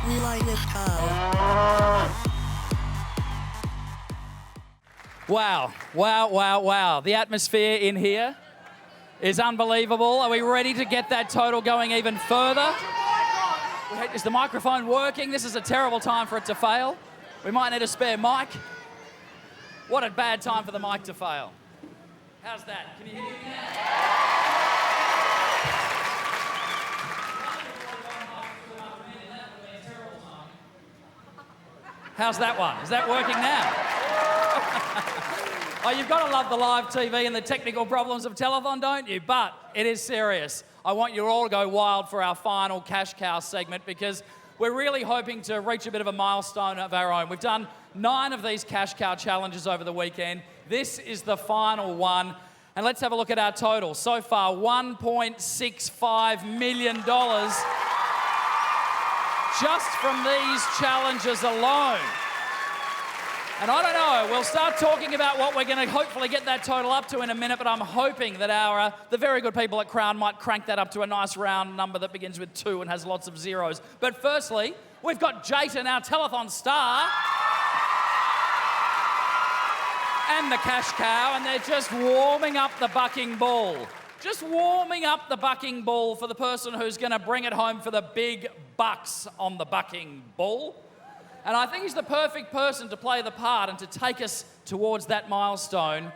We like this cow. Wow. The atmosphere in here is unbelievable. Are we ready to get that total going even further? Is the microphone working? This is a terrible time for it to fail. We might need a spare mic. What a bad time for the mic to fail. How's that? Can you hear me now? How's that one? Is that working now? Oh, you've got to love the live TV and the technical problems of Telethon, don't you? But it is serious. I want you all to go wild for our final Cash Cow segment because we're really hoping to reach a bit of a milestone of our own. We've done 9 of these Cash Cow challenges over the weekend. This is the final one. And let's have a look at our total. So far, $1.65 million just from these challenges alone. And I don't know, we'll start talking about what we're going to hopefully get that total up to in a minute, but I'm hoping that the very good people at Crown might crank that up to a nice round number that begins with 2 and has lots of zeros. But firstly, we've got Jayton, our Telethon star, and the Cash Cow, and they're just warming up the bucking bull. Just warming up the bucking bull for the person who's going to bring it home for the big bucks on the bucking bull. And I think he's the perfect person to play the part and to take us towards that milestone.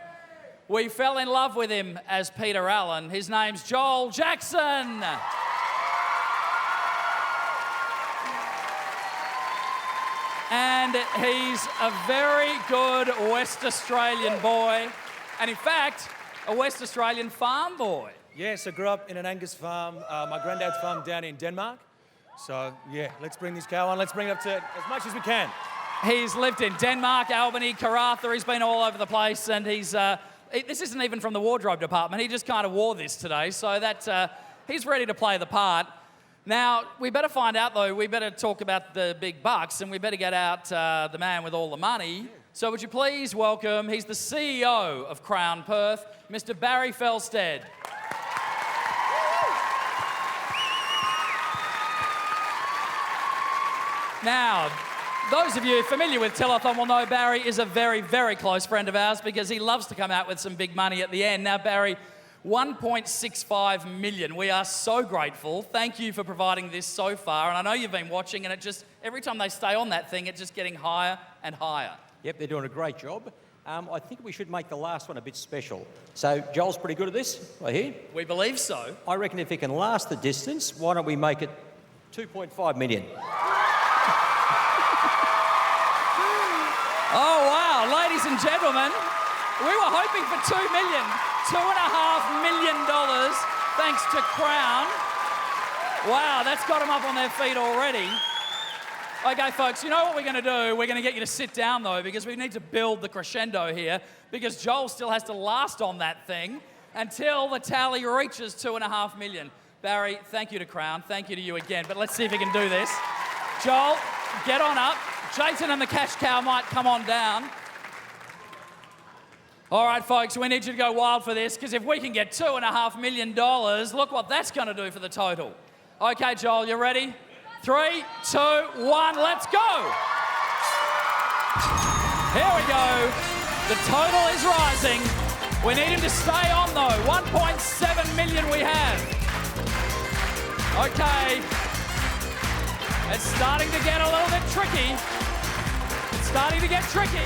We fell in love with him as Peter Allen. His name's Joel Jackson. And he's a very good West Australian boy. And in fact, a West Australian farm boy. Yes, I grew up in an Angus farm, my granddad's farm down in Denmark. So, yeah, let's bring this cow on. Let's bring it up to as much as we can. He's lived in Denmark, Albany, Karratha. He's been all over the place, and he's... this isn't even from the wardrobe department. He just kind of wore this today, so that he's ready to play the part. Now, we better find out, though, we better talk about the big bucks, and we better get out the man with all the money. So would you please welcome, he's the CEO of Crown Perth, Mr. Barry Felstead. Now, those of you familiar with Telethon will know Barry is a very, very close friend of ours because he loves to come out with some big money at the end. Now, Barry, $1.65 million. We are so grateful. Thank you for providing this so far. And I know you've been watching, and it just, every time they stay on that thing, it's just getting higher and higher. Yep, they're doing a great job. I think we should make the last one a bit special. So, Joel's pretty good at this, right here. We believe so. I reckon if he can last the distance, why don't we make it 2.5 million? Oh, wow. Ladies and gentlemen, we were hoping for $2 million. $2.5 million, thanks to Crown. Wow, that's got them up on their feet already. Okay, folks, you know what we're going to do? We're going to get you to sit down, though, because we need to build the crescendo here, because Joel still has to last on that thing until the tally reaches $2.5 million. Barry, thank you to Crown. Thank you to you again, but let's see if he can do this. Joel, get on up. Jayton and the Cash Cow might come on down. All right, folks, we need you to go wild for this, because if we can get $2.5 million, look what that's going to do for the total. Okay, Joel, you ready? 3, 2, 1, let's go! Here we go. The total is rising. We need him to stay on, though. 1.7 million we have. Okay. It's starting to get a little bit tricky. It's starting to get tricky.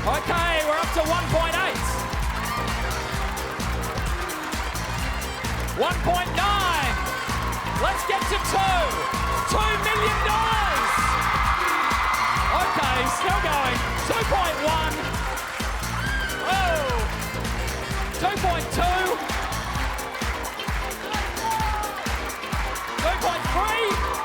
Okay, we're up to 1.8. 1.9. Let's get to 2. $2 million. Okay, still going. 2.1. Whoa. 2.2. 2.3.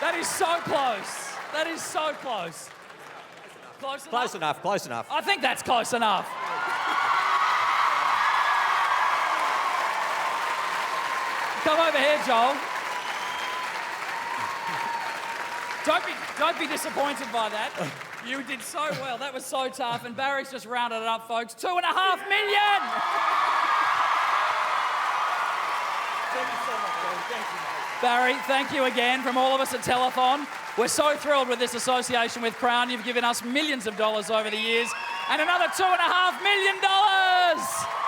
That is so close. That is so close. Close enough? Close enough, close enough. I think that's close enough. Come over here, Joel. Don't be disappointed by that. You did so well. That was so tough. And Barry's just rounded it up, folks. $2.5 million! Thank you so much, Barry. Thank you, mate. Barry, thank you again from all of us at Telethon. We're so thrilled with this association with Crown. You've given us millions of dollars over the years. And another $2.5 million!